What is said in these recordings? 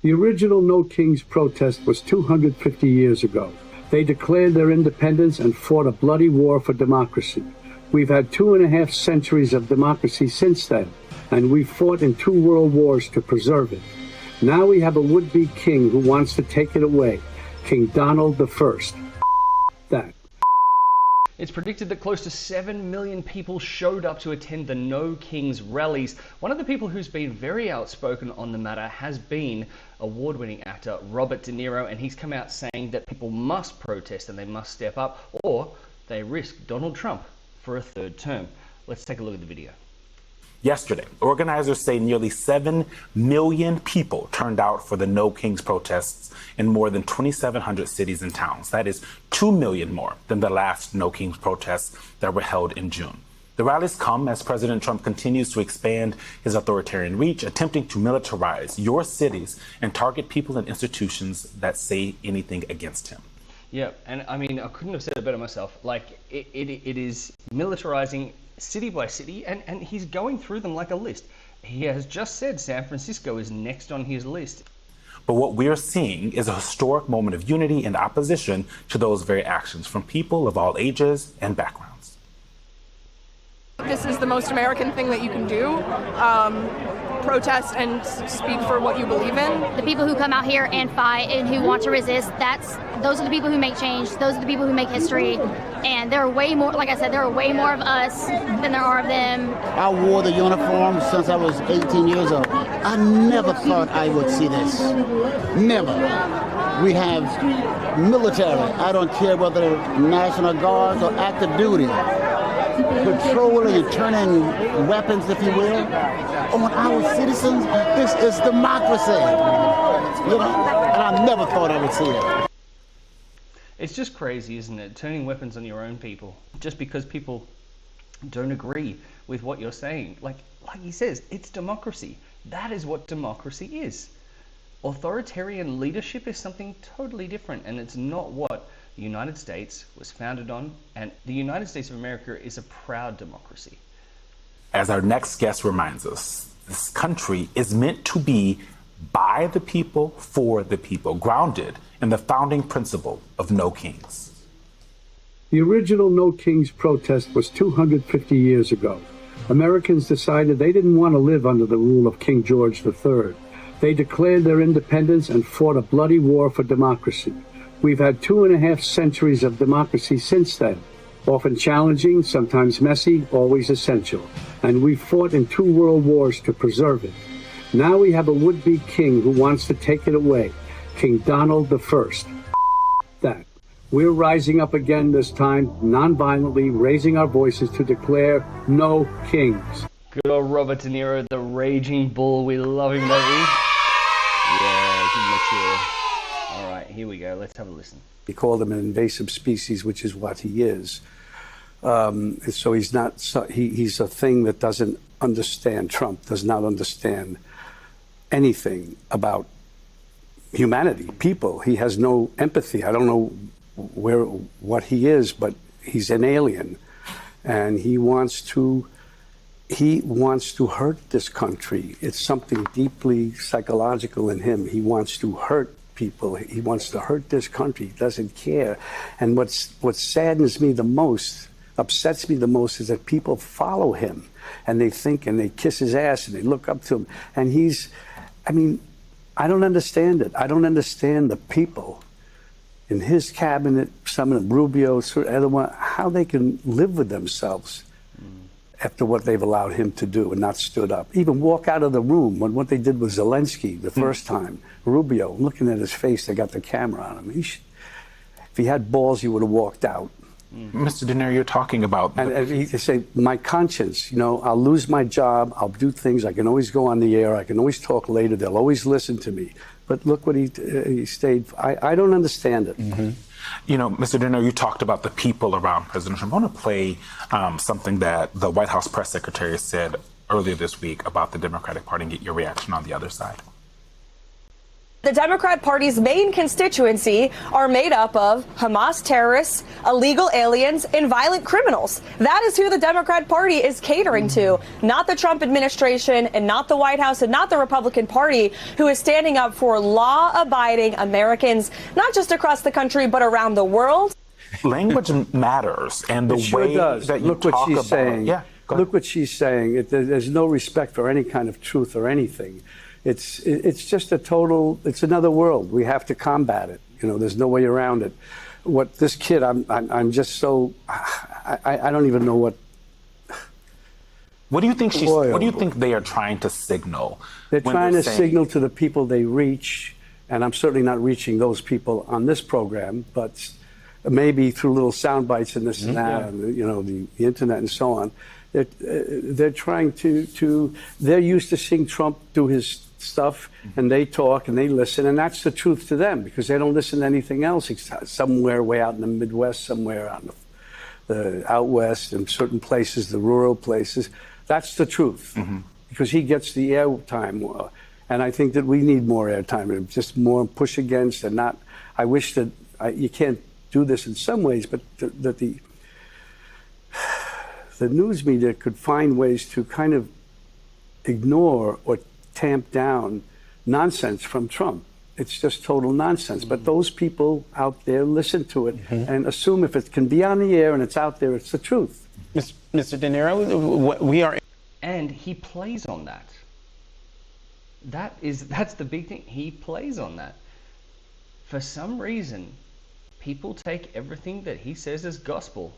The original No Kings protest was 250 years ago. They declared their independence and fought a bloody war for democracy. We've had 2.5 centuries of democracy since then, and we fought in 2 world wars to preserve it. Now we have a would-be king who wants to take it away, King Donald I. That. It's predicted that close to 7 million people showed up to attend the No Kings rallies. One of the people who's been very outspoken on the matter has been award-winning actor Robert De Niro, and he's come out saying that people must protest and they must step up, or they risk Donald Trump for a 3rd term. Let's take a look at the video. Yesterday, organizers say nearly 7 million people turned out for the No Kings protests in more than 2,700 cities and towns. That is 2 million more than the last No Kings protests that were held in June. The rallies come as President Trump continues to expand his authoritarian reach, attempting to militarize your cities and target people and institutions that say anything against him. Yeah, and I mean, I couldn't have said it better myself. Like, it is militarizing city by city, and he's going through them like a list. He has just said San Francisco is next on his list. But what we're seeing is a historic moment of unity and opposition to those very actions from people of all ages and backgrounds. This is the most American thing that you can do. Protest and speak for what you believe in. The people who come out here and fight and who want to resist, those are the people who make change. Those are the people who make history. And there are way more, like I said, there are way more of us than there are of them. I wore the uniform since I was 18 years old. I never thought I would see this. Never. We have military. I don't care whether National Guards or active duty, patrolling and turning weapons, if you will, on our citizens. This is democracy. You know, and I never thought I would see it. It's just crazy, isn't it? Turning weapons on your own people just because people don't agree with what you're saying. Like he says, it's democracy. That is what democracy is. Authoritarian leadership is something totally different, and it's not what the United States was founded on, and the United States of America is a proud democracy. As our next guest reminds us, this country is meant to be by the people, for the people, grounded in the founding principle of No Kings. The original No Kings protest was 250 years ago. Americans decided they didn't want to live under the rule of King George III. They declared their independence and fought a bloody war for democracy. We've had 2.5 centuries of democracy since then, often challenging, sometimes messy, always essential. And we fought in 2 world wars to preserve it. Now we have a would-be king who wants to take it away, King Donald I. That. We're rising up again this time, non-violently, raising our voices to declare no kings. Good old Robert De Niro, the raging bull. We love him, don't we? Yeah, he's mature. All right, here we go. Let's have a listen. He called him an invasive species, which is what he is. So he's not. He's a thing that doesn't understand. Trump does not understand anything about humanity, people. He has no empathy. I don't know what he is, but he's an alien, and he wants to hurt this country. It's something deeply psychological in him. He wants to hurt people. He wants to hurt this country. He doesn't care. And what saddens me the most, upsets me the most, is that people follow him and they think and they kiss his ass and they look up to him. And I don't understand it. I don't understand the people in his cabinet, some of them, Rubio, other one, how they can live with themselves after what they've allowed him to do and not stood up. Even walk out of the room when what they did with Zelensky the first time. Rubio, looking at his face, they got the camera on him. If he had balls, he would have walked out. Mr. De Niro, you're talking about... And he said, my conscience, I'll lose my job, I'll do things, I can always go on the air, I can always talk later, they'll always listen to me. But look what he stayed. I don't understand it. Mm-hmm. Mr. De Niro, you talked about the people around President Trump. I want to play something that the White House press secretary said earlier this week about the Democratic Party and get your reaction on the other side. The Democrat Party's main constituency are made up of Hamas terrorists, illegal aliens, and violent criminals. That is who the Democrat Party is catering to, not the Trump administration and not the White House and not the Republican Party, who is standing up for law-abiding Americans, not just across the country, but around the world. Language matters, and the way that you Look what talk she's about saying. it. Yeah, go Look ahead. what she's saying. There's no respect for any kind of truth or anything. It's just it's another world. We have to combat it. You know, there's no way around it. What this kid, I'm just so, I don't even know what. What do you think Boy, what do you boy. think they are trying to signal? They're when trying to saying- signal to the people they reach, and I'm certainly not reaching those people on this program, but maybe through little sound bites and this and that, and you know, the internet and so on. They're trying to. They're used to seeing Trump do his stuff, and they talk and they listen, and that's the truth to them because they don't listen to anything else. Somewhere way out in the Midwest, somewhere out in the out west, in certain places, the rural places. That's the truth because he gets the airtime, and I think that we need more airtime, just more push against, and not. I wish that you can't do this in some ways, but that the news media could find ways to kind of ignore or tamp down nonsense from Trump. It's just total nonsense. But those people out there listen to it and assume if it can be on the air and it's out there, it's the truth. Mr. De Niro, we are... And he plays on that. That's the big thing. He plays on that. For some reason, people take everything that he says as gospel.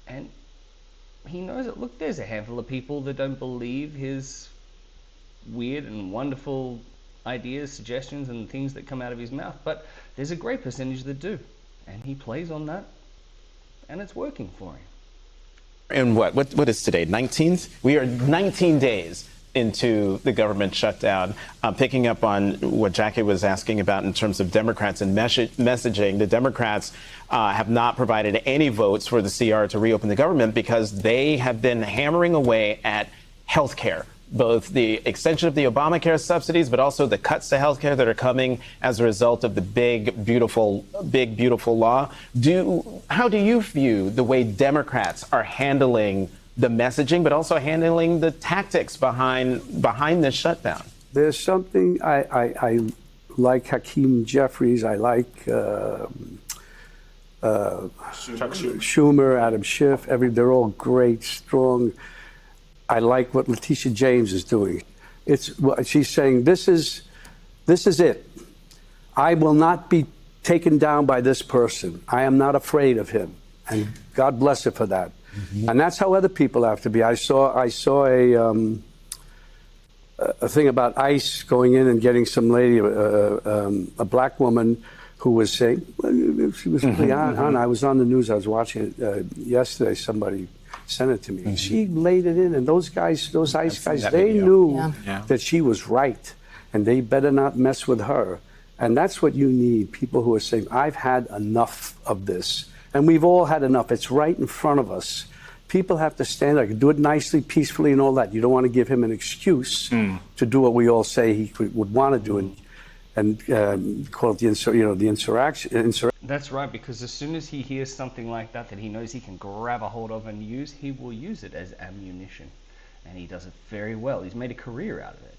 And he knows it. Look, there's a handful of people that don't believe his weird and wonderful ideas, suggestions, and things that come out of his mouth. But there's a great percentage that do. And he plays on that. And it's working for him. And what is today, 19th? We are 19 days into the government shutdown. Picking up on what Jackie was asking about in terms of Democrats and messaging, the Democrats have not provided any votes for the CR to reopen the government because they have been hammering away at health care, both the extension of the Obamacare subsidies, but also the cuts to health care that are coming as a result of the big, beautiful law. How do you view the way Democrats are handling the messaging, but also handling the tactics behind this shutdown? There's something I like Hakeem Jeffries. I like Schumer, Adam Schiff. They're all great, strong. I like what Letitia James is doing. She's saying this is it. I will not be taken down by this person. I am not afraid of him, and God bless her for that. And that's how other people have to be. I saw a thing about ICE going in and getting some lady, a black woman, who was saying she was really on. I was on the news. I was watching it yesterday. Somebody sent it to me. She laid it in, and those ICE guys, they knew that she was right, and they better not mess with her. And that's what you need, people who are saying, I've had enough of this. And we've all had enough. It's right in front of us. People have to stand there, do it nicely, peacefully, and all that. You don't want to give him an excuse to do what we all say he would want to do, and call it the insurrection. That's right, because as soon as he hears something like that he knows he can grab a hold of and use, he will use it as ammunition. And he does it very well. He's made a career out of it.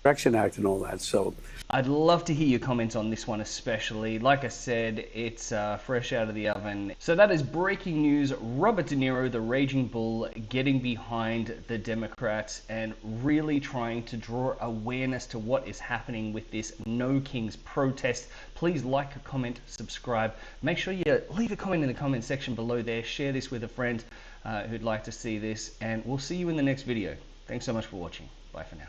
Insurrection Act and all that. So I'd love to hear your comments on this one especially. Like I said, it's fresh out of the oven. So that is breaking news. Robert De Niro, the Raging Bull, getting behind the Democrats and really trying to draw awareness to what is happening with this No Kings protest. Please like, comment, subscribe. Make sure you leave a comment in the comment section below there. Share this with a friend who'd like to see this. And we'll see you in the next video. Thanks so much for watching. Bye for now.